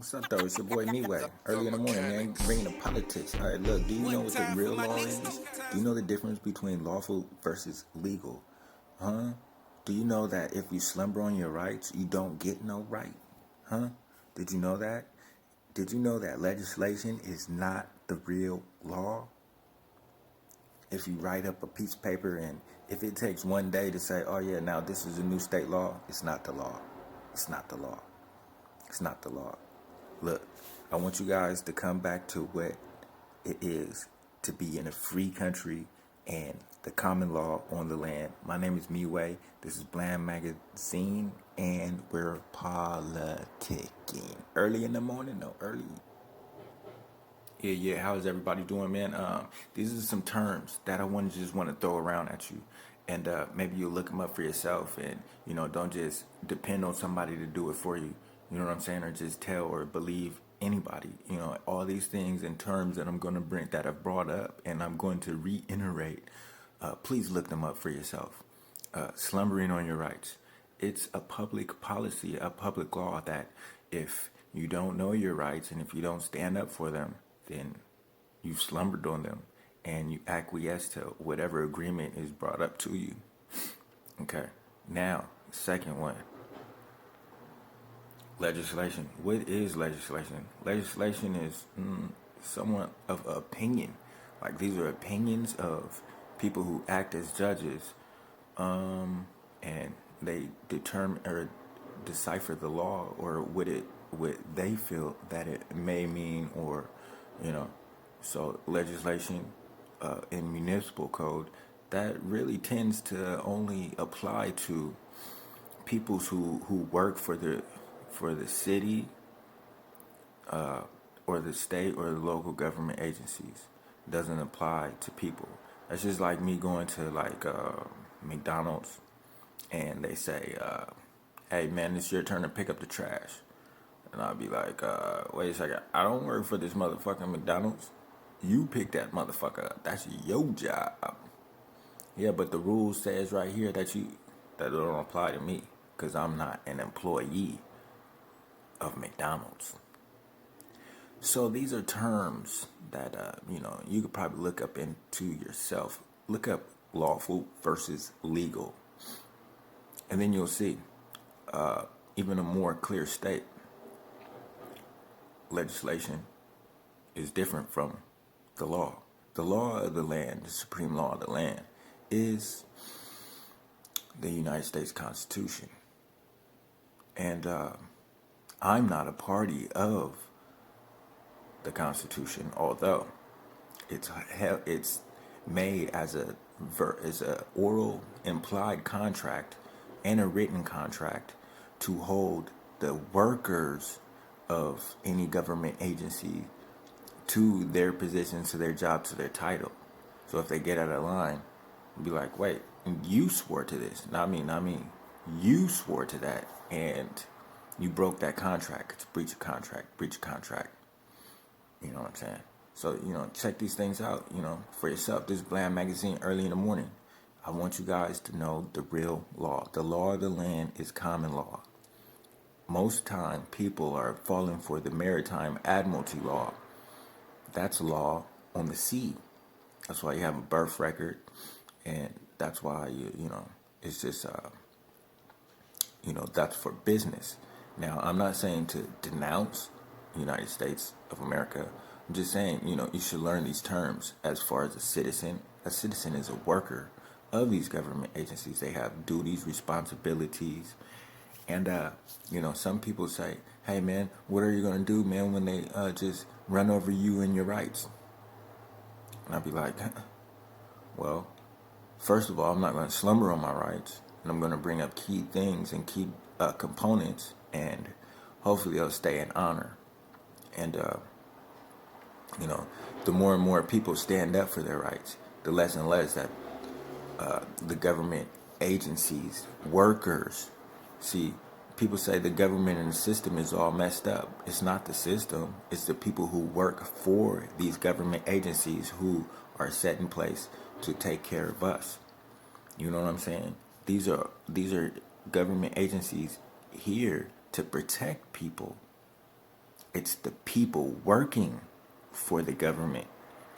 What's up, though? It's your boy Me-Way. Early in the morning, man, bringing the politics. All right, look, do you know what the real law is? Do you know the difference between lawful versus legal? Huh? Do you know that if you slumber on your rights, you don't get no right? Huh? Did you know that? Did you know that legislation is not the real law? If you write up a piece of paper and if it takes one day to say, oh yeah, now this is a new state law, it's not the law. It's not the law. It's not the law. Look, I want you guys to come back to what it is to be in a free country and the common law on the land. My name is Me-Way. This is Blamagazine, and we're politicking. Early in the morning, no, early. Yeah. How is everybody doing, man? These are some terms that I just want to throw around at you, and maybe you'll look them up for yourself, and don't just depend on somebody to do it for you. You know what I'm saying? Or just tell or believe anybody. All these things and terms that I'm going to bring that I've brought up, and I'm going to reiterate. Please look them up for yourself. Slumbering on your rights. It's a public policy, a public law that if you don't know your rights and if you don't stand up for them, then you've slumbered on them and you acquiesce to whatever agreement is brought up to you. Okay. Now, second one. Legislation. What is legislation? Legislation is somewhat of opinion. Like, these are opinions of people who act as judges, and they determine or decipher the law or what they feel that it may mean, or so legislation in municipal code that really tends to only apply to peoples who work for the city, or the state or the local government agencies. Doesn't apply to people. That's just like me going to like McDonald's and they say, hey man, it's your turn to pick up the trash. And I'll be like, wait a second, I don't work for this motherfucking McDonald's. You pick that motherfucker up. That's your job. Yeah, but the rule says right here that don't apply to me because I'm not an employee of McDonald's. So these are terms that you could probably look up into yourself. Look up lawful versus legal, and then you'll see even a more clear state. Legislation is different from the law. The law of the land, the supreme law of the land, is the United States Constitution, and I'm not a party of the Constitution, although it's made as a oral implied contract and a written contract to hold the workers of any government agency to their positions, to their job, to their title. So if they get out of line, be like, wait, you swore to this. Not me. You swore to that, and you broke that contract. It's breach of contract. You know what I'm saying? So, check these things out, for yourself. This is Blamagazine, early in the morning. I want you guys to know the real law. The law of the land is common law. Most time, people are falling for the maritime admiralty law. That's law on the sea. That's why you have a birth record, and that's why it's just that's for business. Now, I'm not saying to denounce the United States of America. I'm just saying, you should learn these terms as far as a citizen. A citizen is a worker of these government agencies. They have duties, responsibilities, and some people say, hey man, what are you gonna do, man, when they just run over you and your rights? And I'd be like, well, first of all, I'm not gonna slumber on my rights, and I'm gonna bring up key things and key components, and hopefully they'll stay in honor. And the more and more people stand up for their rights, the less and less that the government agencies, workers, see, people say the government and the system is all messed up. It's not the system. It's the people who work for these government agencies who are set in place to take care of us. You know what I'm saying? These are government agencies here to protect people. It's the people working for the government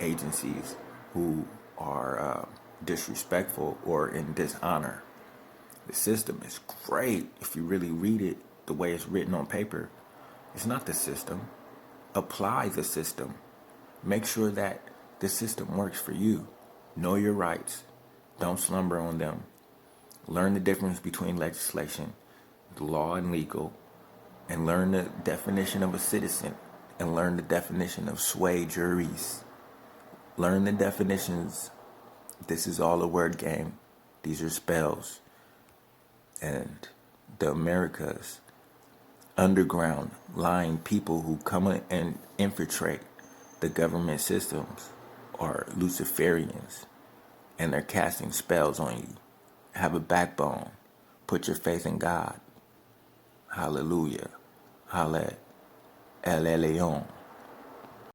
agencies who are disrespectful or in dishonor. The system is great if you really read it the way it's written on paper. It's not the system. Apply the system. Make sure that the system works for you. Know your rights. Don't slumber on them. Learn the difference between legislation, the law, and legal, and learn the definition of a citizen, and learn the definition of sway juries. Learn the definitions. This is all a word game. These are spells. And the Americas, underground, lying people who come and infiltrate the government systems are Luciferians, and they're casting spells on you. Have a backbone. Put your faith in God. Hallelujah. Hallelujah. El Elyon.